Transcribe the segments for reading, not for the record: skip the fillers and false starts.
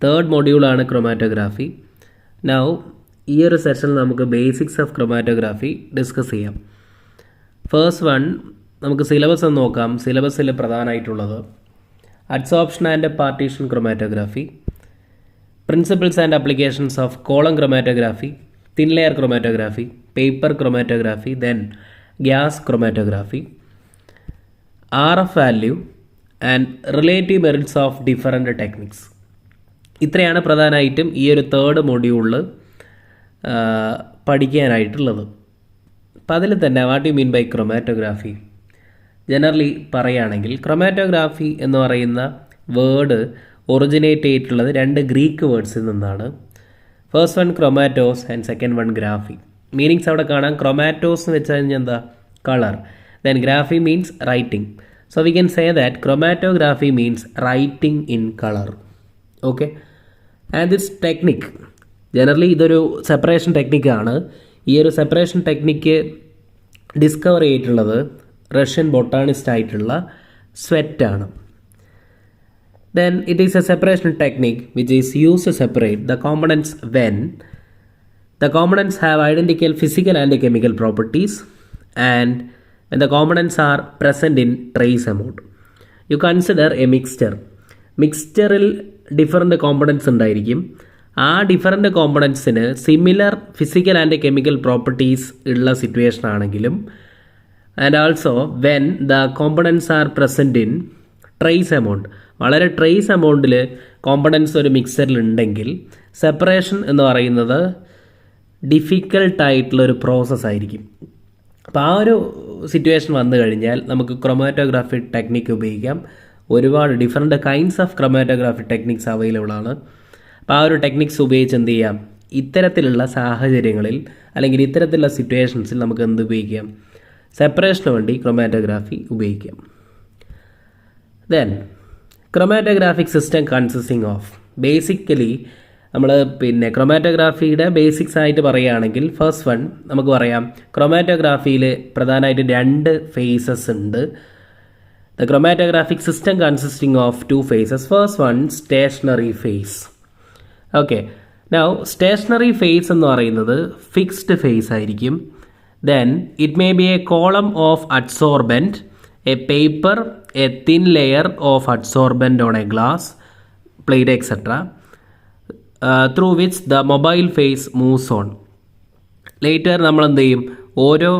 Third മൊഡ്യൂളാണ് chromatography. Now ഈ ഒരു സെഷനിൽ നമുക്ക് ബേസിക്സ് ഓഫ് ക്രൊമാറ്റോഗ്രാഫി ഡിസ്കസ് ചെയ്യാം. ഫസ്റ്റ് വൺ നമുക്ക് സിലബസ് ഒന്ന് നോക്കാം. സിലബസിൽ പ്രധാനമായിട്ടുള്ളത് adsorption and partition chromatography, principles and applications of column chromatography, thin layer chromatography, paper chromatography, then gas chromatography, RF value and relative merits of different techniques. ഇത്രയാണ് പ്രധാനമായിട്ടും ഈ ഒരു തേർഡ് മൊഡ്യൂളിൽ പഠിക്കാനായിട്ടുള്ളത്. അപ്പം അതിൽ തന്നെ what you mean by chromatography generally പറയുകയാണെങ്കിൽ, chromatography എന്ന് പറയുന്ന വേർഡ് ഒറിജിനേറ്റ് ചെയ്തിട്ടുള്ളത് രണ്ട് ഗ്രീക്ക് വേർഡ്സിൽ നിന്നാണ്. First one chromatos and second one graphy. Meanings അവിടെ കാണാം. ക്രൊമാറ്റോസ് എന്ന് വെച്ച് കഴിഞ്ഞാൽ എന്താ? Colour. Then graphy means writing. So we can say that chromatography means writing in colour. Okay, and this technique generally ഇതൊരു സെപ്പറേഷൻ ടെക്നിക്കാണ്. ഈ ഒരു സെപ്പറേഷൻ ടെക്നിക്ക് ഡിസ്കവർ ചെയ്തിട്ടുള്ളത് റഷ്യൻ ബൊട്ടാണിസ്റ്റ് ആയിട്ടുള്ള സ്വെറ്റാണ്. Then it is a separation technique which is used to separate the components when the components have identical physical and chemical properties and when the components are present in trace amount. You consider a mixture. മിക്സ്ചറിൽ different components ഉണ്ടായിരിക്കും. ആ different കോമ്പണൻസിന് similar physical and chemical properties ഉള്ള situation ആണെങ്കിലും and also when the components are present in trace amount, വളരെ trace എമൗണ്ടിൽ components ഒരു മിക്സറിൽ ഉണ്ടെങ്കിൽ സെപ്പറേഷൻ എന്ന് പറയുന്നത് ഡിഫിക്കൽട്ടായിട്ടുള്ളൊരു പ്രോസസ്സ് ആയിരിക്കും. അപ്പോൾ ആ ഒരു സിറ്റുവേഷൻ വന്നു കഴിഞ്ഞാൽ നമുക്ക് ക്രൊമാറ്റോഗ്രാഫി ടെക്നിക്ക് ഉപയോഗിക്കാം. ഒരുപാട് different kinds of chromatography techniques available ആണ്. അപ്പോൾ ആ ഒരു ടെക്നിക്സ് ഉപയോഗിച്ച് എന്ത് ചെയ്യാം? ഇത്തരത്തിലുള്ള സാഹചര്യങ്ങളിൽ അല്ലെങ്കിൽ ഇത്തരത്തിലുള്ള സിറ്റുവേഷൻസിൽ നമുക്ക് എന്ത് ഉപയോഗിക്കാം? സെപ്പറേഷന് വേണ്ടി ക്രൊമാറ്റോഗ്രാഫി ഉപയോഗിക്കാം. Then chromatographic system consisting of, basically നമ്മൾ ക്രൊമാറ്റോഗ്രാഫിയുടെ ബേസിക്സ് ആയിട്ട് പറയുകയാണെങ്കിൽ ഫസ്റ്റ് വൺ നമുക്ക് പറയാം, ക്രൊമാറ്റോഗ്രാഫിയിൽ പ്രധാനമായിട്ട് രണ്ട് ഫേസസ് ഉണ്ട്. The chromatographic system consisting of two phases. First one stationary phase. Okay, now stationary phase എന്ന് പറയുന്നത് ഫിക്സ്ഡ് ഫേസ് ആയിരിക്കും. Then it may be a column of adsorbent, a paper, a thin layer of adsorbent on a glass plate, etc., through which the mobile phase moves on. Later നമ്മൾ എന്ത് ചെയ്യും? ഓരോ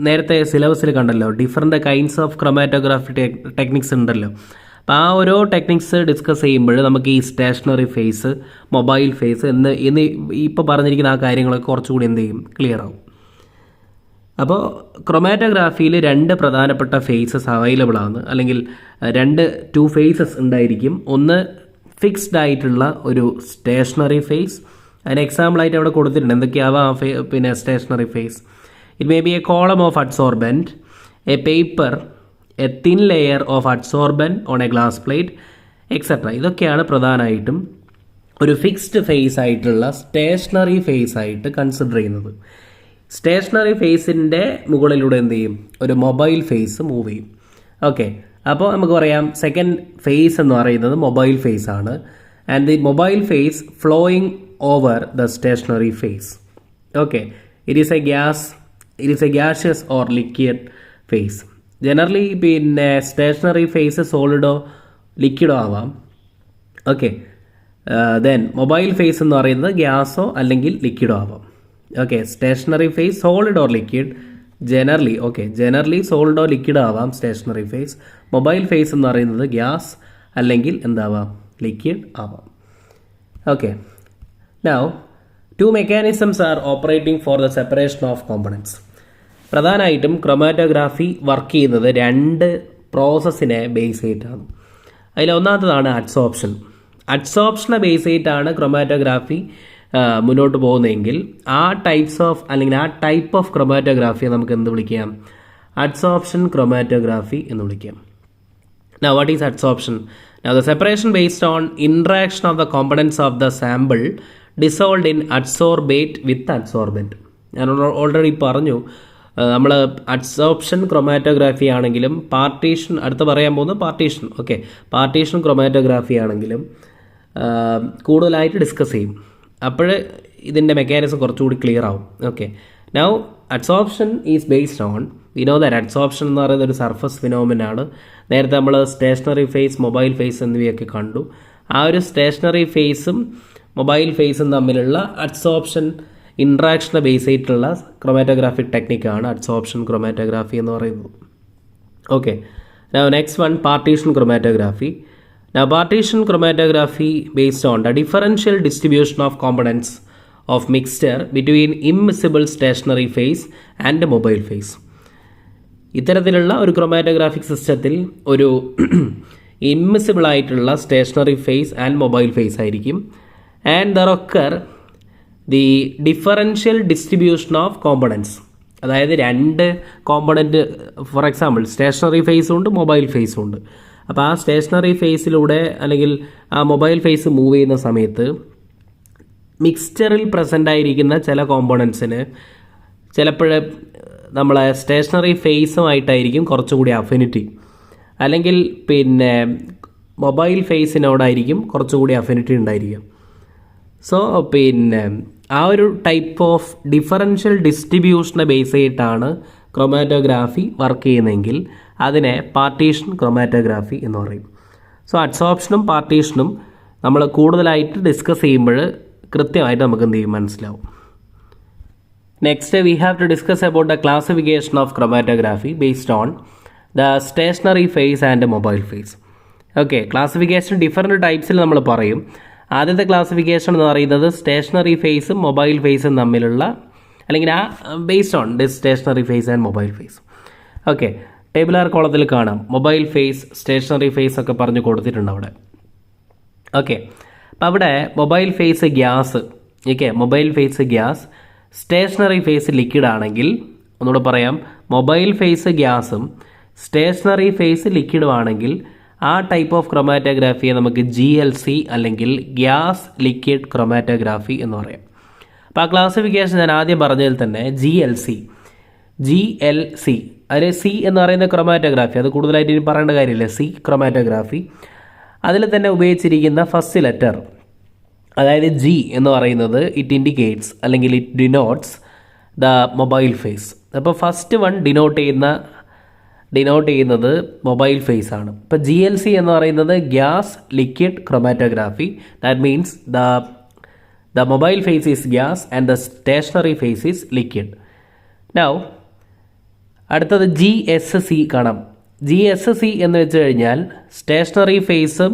നേരത്തെ സിലബസിൽ കണ്ടല്ലോ different kinds of chromatography techniques ഉണ്ടല്ലോ. അപ്പോൾ ആ ഓരോ ടെക്നിക്സ് ഡിസ്കസ് ചെയ്യുമ്പോൾ നമുക്ക് ഈ സ്റ്റേഷനറി ഫേസ്, മൊബൈൽ ഫേസ് എന്ന് ഇപ്പോൾ പറഞ്ഞിരിക്കുന്ന ആ കാര്യങ്ങളൊക്കെ കുറച്ചുകൂടി എന്ത് ചെയ്യും? ക്ലിയർ ആവും. അപ്പോൾ ക്രൊമാറ്റോഗ്രാഫിയിൽ രണ്ട് പ്രധാനപ്പെട്ട ഫേസസ് അവൈലബിൾ ആണ്, അല്ലെങ്കിൽ ടു ഫേസസ് ഉണ്ടായിരിക്കും. ഒന്ന് ഫിക്സ്ഡ് ആയിട്ടുള്ള ഒരു സ്റ്റേഷനറി ഫേസ്. അതിന് എക്സാമ്പിളായിട്ട് അവിടെ കൊടുത്തിട്ടുണ്ട് എന്തൊക്കെയാവാം stationary phase. It may be a column of adsorbent, a paper, a thin layer of adsorbent on a glass plate, etcetera. ഇതൊക്കെയാണ് പ്രധാനമായിട്ടും ഒരു ഫിക്സ്ഡ് ഫേസ് ആയിട്ടുള്ള സ്റ്റേഷനറി ഫേസ് ആയിട്ട് കൺസിഡർ ചെയ്യുന്നത്. സ്റ്റേഷനറി ഫേസിൻ്റെ മുകളിലൂടെ എന്ത് ചെയ്യും? ഒരു മൊബൈൽ ഫേസ് മൂവ് ചെയ്യും. ഓക്കെ, അപ്പോൾ നമുക്ക് പറയാം സെക്കൻഡ് ഫേസ് എന്ന് പറയുന്നത് മൊബൈൽ ഫേസ് ആണ്. And the mobile phase flowing over the stationary phase. Okay, it is A gaseous or liquid phase. Generally stationary phase സോളിഡോ ലിക്വിഡോ ആവാം. ഓക്കെ, ദെൻ മൊബൈൽ ഫേസ് എന്ന് പറയുന്നത് ഗ്യാസോ അല്ലെങ്കിൽ ലിക്വിഡോ ആവാം. Okay, stationary phase solid or liquid generally solid or liquid ആവാം stationary phase. Mobile phase എന്ന് പറയുന്നത് ഗ്യാസ് അല്ലെങ്കിൽ എന്താവാം? ലിക്വിഡ് ആവാം. Okay, now two mechanisms are operating for the separation of components. പ്രധാനമായിട്ടും ക്രൊമാറ്റോഗ്രാഫി വർക്ക് ചെയ്യുന്നത് രണ്ട് പ്രോസസ്സിനെ ബേസ് ചെയ്തിട്ടാണ്. അതിലൊന്നാമത്തതാണ് അഡ്സോർപ്ഷൻ. അഡ്സോർപ്ഷനെ ബേസ് ചെയ്തിട്ടാണ് ക്രൊമാറ്റോഗ്രാഫി മുന്നോട്ട് പോകുന്നതെങ്കിൽ ആ ടൈപ്പ് ഓഫ് ക്രൊമാറ്റോഗ്രാഫിയെ നമുക്ക് എന്ത് വിളിക്കാം? അഡ്സോർപ്ഷൻ ക്രൊമാറ്റോഗ്രാഫി എന്ന് വിളിക്കാം. Now what is adsorption? Now the separation based on interaction of the components of the sample dissolved in adsorbate with adsorbent. ഞാൻ ഓൾറെഡി പറഞ്ഞു, നമ്മൾ അഡ്സോർപ്ഷൻ ക്രൊമാറ്റോഗ്രാഫി ആണെങ്കിലും പാർട്ടീഷൻ, അടുത്ത് പറയാൻ പോകുന്നത് പാർട്ടീഷൻ. ഓക്കെ, പാർട്ടീഷൻ ക്രൊമാറ്റോഗ്രാഫി ആണെങ്കിലും കൂടുതലായിട്ട് ഡിസ്കസ് ചെയ്യും. അപ്പോൾ ഇതിൻ്റെ മെക്കാനിസം കുറച്ചുകൂടി ക്ലിയർ ആവും. Okay, now adsorption is based on we know that adsorption എന്ന് പറയുന്ന ഒരു സർഫസ് ഫിനോമിനാണ്. നേരത്തെ നമ്മൾ സ്റ്റേഷനറി ഫേസ്, മൊബൈൽ ഫേസ് എന്നിവയൊക്കെ കണ്ടു. ആ ഒരു സ്റ്റേഷനറി ഫേസും മൊബൈൽ ഫേസും തമ്മിലുള്ള അഡ്സോർപ്ഷൻ ഇൻട്രാക്ഷനെ ബേസ് ചെയ്തിട്ടുള്ള ക്രൊമാറ്റോഗ്രാഫിക് ടെക്നിക്കാണ് അഡ്സോർപ്ഷൻ ക്രൊമാറ്റോഗ്രാഫി എന്ന് പറയുന്നത്. Okay, now next one, partition chromatography. Now partition chromatography based on the differential distribution of components of mixture between immiscible stationary phase and mobile phase. ഇത്തരത്തിലുള്ള ഒരു chromatographic സിസ്റ്റത്തിൽ ഒരു immiscible ആയിട്ടുള്ള stationary phase and mobile phase ആയിരിക്കും. And there occur the differential distribution of components, അതായത് രണ്ട് component, for example stationery ഫേസും ഉണ്ട്, മൊബൈൽ ഫേസും ഉണ്ട്. അപ്പോൾ ആ സ്റ്റേഷനറി ഫേസിലൂടെ അല്ലെങ്കിൽ ആ മൊബൈൽ ഫേസ് മൂവ് ചെയ്യുന്ന സമയത്ത് മിക്സ്ചറിൽ പ്രസൻ്റ് ആയിരിക്കുന്ന ചില കോമ്പണൻസിന് ചിലപ്പോൾ നമ്മളെ സ്റ്റേഷനറി ഫേസുമായിട്ടായിരിക്കും കുറച്ചുകൂടി അഫിനിറ്റി, അല്ലെങ്കിൽ പിന്നെ മൊബൈൽ ഫേസിനോടായിരിക്കും കുറച്ചുകൂടി അഫിനിറ്റി ഉണ്ടായിരിക്കും. സോ പിന്നെ ആ ഒരു ടൈപ്പ് ഓഫ് ഡിഫറൻഷ്യൽ ഡിസ്ട്രിബ്യൂഷനെ ബേസ് ചെയ്തിട്ടാണ് ക്രൊമാറ്റോഗ്രാഫി വർക്ക് ചെയ്യുന്നതെങ്കിൽ അതിനെ പാർട്ടീഷൻ ക്രൊമാറ്റോഗ്രാഫി എന്ന് പറയും. സോ അഡ്സോർപ്ഷനും പാർട്ടീഷനും നമ്മൾ കൂടുതലായിട്ട് ഡിസ്കസ് ചെയ്യുമ്പോൾ കൃത്യമായിട്ട് നമുക്ക് എന്ത് ചെയ്യും മനസ്സിലാവും. Next we have to discuss about the classification of chromatography based on the stationary phase and mobile phase. Okay, classification different ടൈപ്സിൽ നമ്മൾ പറയും. ആദ്യത്തെ ക്ലാസിഫിക്കേഷൻ എന്ന് പറയുന്നത് സ്റ്റേഷനറി ഫേസും മൊബൈൽ ഫേസും തമ്മിലുള്ള, അല്ലെങ്കിൽ ആ based on this stationary phase and mobile phase. Okay, tabular കോളത്തിൽ കാണാം മൊബൈൽ ഫേസ്, സ്റ്റേഷനറി ഫേസ് ഒക്കെ പറഞ്ഞു കൊടുത്തിട്ടുണ്ട് അവിടെ. ഓക്കെ, അപ്പോൾ അവിടെ mobile phase gas, okay, mobile phase gas, stationary phase liquid ആണെങ്കിൽ, ഒന്നുകൂടെ പറയാം, മൊബൈൽ ഫേസ് ഗ്യാസും സ്റ്റേഷനറി ഫേസ് ലിക്വിഡും ആണെങ്കിൽ ആ ടൈപ്പ് ഓഫ് ക്രൊമാറ്റോഗ്രാഫിയെ നമുക്ക് GLC അല്ലെങ്കിൽ ഗ്യാസ് ലിക്വിഡ് ക്രൊമാറ്റോഗ്രാഫി എന്ന് പറയാം. അപ്പോൾ ആ ക്ലാസിഫിക്കേഷൻ ഞാൻ ആദ്യം പറഞ്ഞതിൽ തന്നെ GLC അതിൽ C എന്ന് പറയുന്ന ക്രൊമാറ്റോഗ്രാഫി, അത് കൂടുതലായിട്ട് ഇനി പറയേണ്ട കാര്യമില്ല, C ക്രൊമാറ്റോഗ്രാഫി. അതിൽ തന്നെ ഉപയോഗിച്ചിരിക്കുന്ന ഫസ്റ്റ് ലെറ്റർ, അതായത് G എന്ന് പറയുന്നത് ഇറ്റ് ഇൻഡിക്കേറ്റ്സ് അല്ലെങ്കിൽ it denotes the mobile phase. അപ്പോൾ ഫസ്റ്റ് വൺ ഡിനോട്ട് ചെയ്യുന്നത് മൊബൈൽ ഫേസ് ആണ്. ഇപ്പോൾ GLC എന്ന് പറയുന്നത് gas liquid chromatography. That means the mobile phase is gas and the stationary phase is liquid. Now അടുത്തത് GSC കാണാം. GSC എന്ന് വെച്ച് കഴിഞ്ഞാൽ സ്റ്റേഷനറി ഫേസും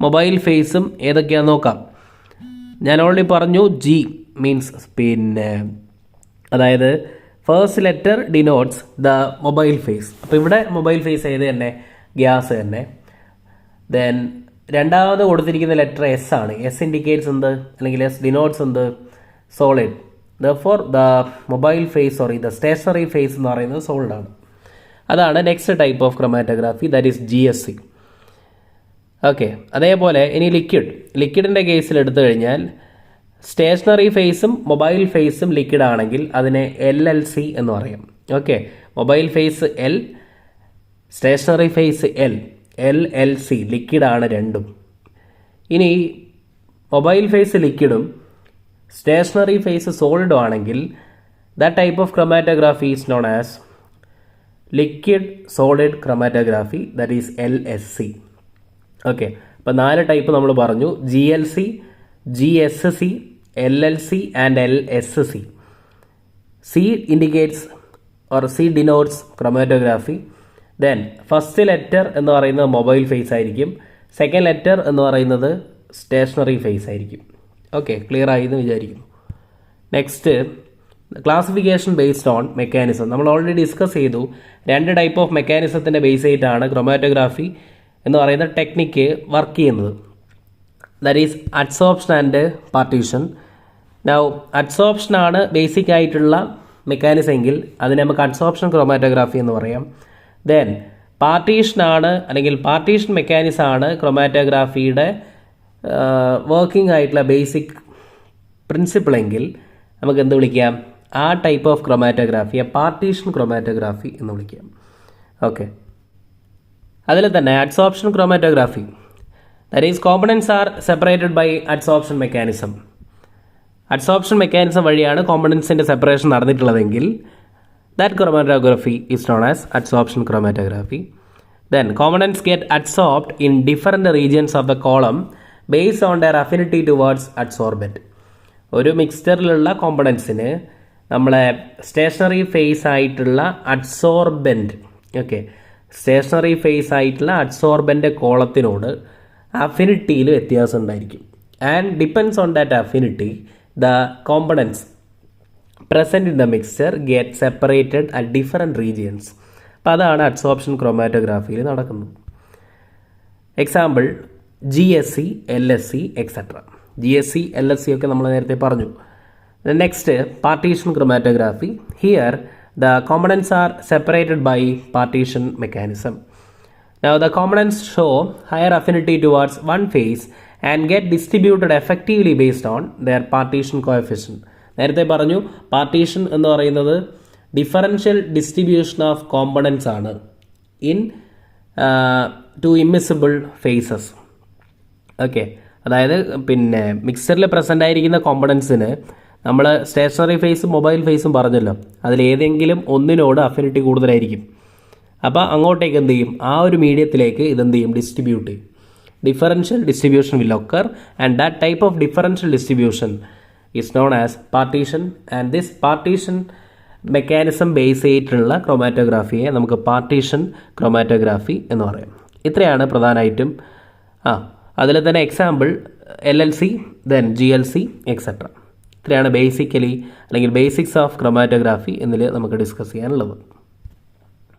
മൊബൈൽ ഫേസും ഏതൊക്കെയാണെന്ന് നോക്കാം. ഞാൻ ഓൾറെഡി പറഞ്ഞു G മീൻസ് പിന്നെ അതായത് first letter denotes the mobile phase. അപ്പോൾ ഇവിടെ മൊബൈൽ ഫേസ് ഏത് തന്നെ, ഗ്യാസ് തന്നെ. ദെൻ രണ്ടാമത് കൊടുത്തിരിക്കുന്ന ലെറ്റർ S ആണ്. S ഇൻഡിക്കേറ്റ്സ് എന്ത്, അല്ലെങ്കിൽ S ഡിനോട്ട്സ് എന്ത്, solid. Therefore the mobile phase the stationary phase എന്ന് പറയുന്നത് സോളിഡ് ആണ്. അതാണ് next type of chromatography, that is GSC. Okay, അതേപോലെ ഇനി ലിക്വിഡിൻ്റെ കേസിൽ എടുത്തു കഴിഞ്ഞാൽ സ്റ്റേഷനറി ഫേസും മൊബൈൽ ഫേസും ലിക്വിഡ് ആണെങ്കിൽ അതിനെ LLC എന്ന് പറയും. Okay, mobile phase L, stationary phase LLC, ലിക്വിഡാണ് രണ്ടും. ഇനി മൊബൈൽ ഫേസ് ലിക്വിഡും സ്റ്റേഷനറി ഫേസ് സോളിഡും ആണെങ്കിൽ that type of chromatography is known as liquid solid chromatography, that is LSC. Okay, അപ്പോൾ 4 ടൈപ്പ് നമ്മൾ പറഞ്ഞു: GLC, GSC, LLC and LSC. C indicates or C denotes chromatography. Then first letter എന്ന് പറയുന്നത് mobile phase ആയിരിക്കും, second letter എന്ന് പറയുന്നത് stationary phase ആയിരിക്കും. Okay, clear ആയി എന്ന് വിചാരിക്കുന്നു. Next classification based on mechanism. നമ്മൾ ഓൾറെഡി ഡിസ്കസ് ചെയ്തു, 2 ടൈപ്പ് ഓഫ് മെക്കാനിസത്തിൻ്റെ ബേസ് ചെയ്തിട്ടാണ് ക്രൊമാറ്റോഗ്രാഫി എന്ന് പറയുന്ന ടെക്നിക്ക് വർക്ക് ചെയ്യുന്നത്. That is adsorption and partition. Now adsorption ആണ് ബേസിക് ആയിട്ടുള്ള മെക്കാനിസം എങ്കിൽ അതിനെ നമുക്ക് അഡ്സോർപ്ഷൻ ക്രൊമാറ്റോഗ്രാഫി എന്ന് പറയാം. ദെൻ പാർട്ടീഷനാണ് അല്ലെങ്കിൽ പാർട്ടീഷൻ മെക്കാനിസം ആണ് ക്രൊമാറ്റോഗ്രാഫിയുടെ വർക്കിംഗ് ആയിട്ടുള്ള ബേസിക് പ്രിൻസിപ്പിൾ എങ്കിൽ നമുക്ക് എന്ത് വിളിക്കാം, ആ ടൈപ്പ് ഓഫ് ക്രൊമാറ്റോഗ്രാഫിയെ പാർട്ടീഷൻ ക്രൊമാറ്റോഗ്രാഫി എന്ന് വിളിക്കാം. ഓക്കെ, അതിൽ തന്നെ adsorption chromatography That is, components are separated by adsorption mechanism. Adsorption mechanism വഴിയാണ് കോമ്പണൻസിൻ്റെ separation നടന്നിട്ടുള്ളതെങ്കിൽ that chromatography is known as adsorption chromatography. Then components get adsorbed in different regions of the column based on their affinity towards adsorbent. ഒരു മിക്സ്ചറിലുള്ള കോമ്പണൻസിന് നമ്മളെ stationary phase ആയിട്ടുള്ള adsorbent stationary phase ആയിട്ടുള്ള അഡ്സോർബൻ്റെ കോളത്തിനോട് അഫിനിറ്റിയിൽ വ്യത്യാസം ഉണ്ടായിരിക്കും. And depends on that affinity the components present in the mixture get separated at different regions. അപ്പോൾ അതാണ് adsorption ക്രോമാറ്റോഗ്രാഫിയിൽ നടക്കുന്നത്. Example GSC, LSC etcetera. GSC, LSC ഒക്കെ നമ്മൾ നേരത്തെ പറഞ്ഞു. Next partition chromatography. Here the components are separated by partition mechanism. Now the components show higher affinity towards one phase and get distributed effectively based on their partition coefficient. നേരത്തെ പറഞ്ഞു partition എന്ന് പറയുന്നത് differential distribution of components ആണ് in to immiscible faces. അതായത് പിന്നെ മിക്സറിൽ present ആയിരിക്കുന്ന കോമ്പണൻസിന് നമ്മൾ stationery ഫേസും മൊബൈൽ ഫേസും പറഞ്ഞല്ലോ, അതിലേതെങ്കിലും ഒന്നിനോട് അഫിനിറ്റി കൂടുതലായിരിക്കും. അപ്പോൾ അങ്ങോട്ടേക്ക് എന്ത് ചെയ്യും, ആ ഒരു മീഡിയത്തിലേക്ക് ഇതെന്ത് ചെയ്യും, ഡിസ്ട്രിബ്യൂട്ട് ചെയ്യും. Differential distribution will occur and that type of differential distribution is known as partition. And this partition mechanism base ചെയ്തിട്ടുള്ള ക്രോമാറ്റോഗ്രാഫിയെ നമുക്ക് പാർട്ടീഷൻ ക്രോമാറ്റോഗ്രാഫി എന്ന് പറയാം. ഇത്രയാണ് പ്രധാനമായിട്ടും. അതിൽ തന്നെ example LLC, then GLC etcetera. ഇത്രയാണ് ബേസിക്കലി അല്ലെങ്കിൽ ബേസിക്സ് ഓഫ് ക്രോമാറ്റോഗ്രാഫി എന്നതിൽ നമുക്ക് ഡിസ്കസ് ചെയ്യാനുള്ളത്.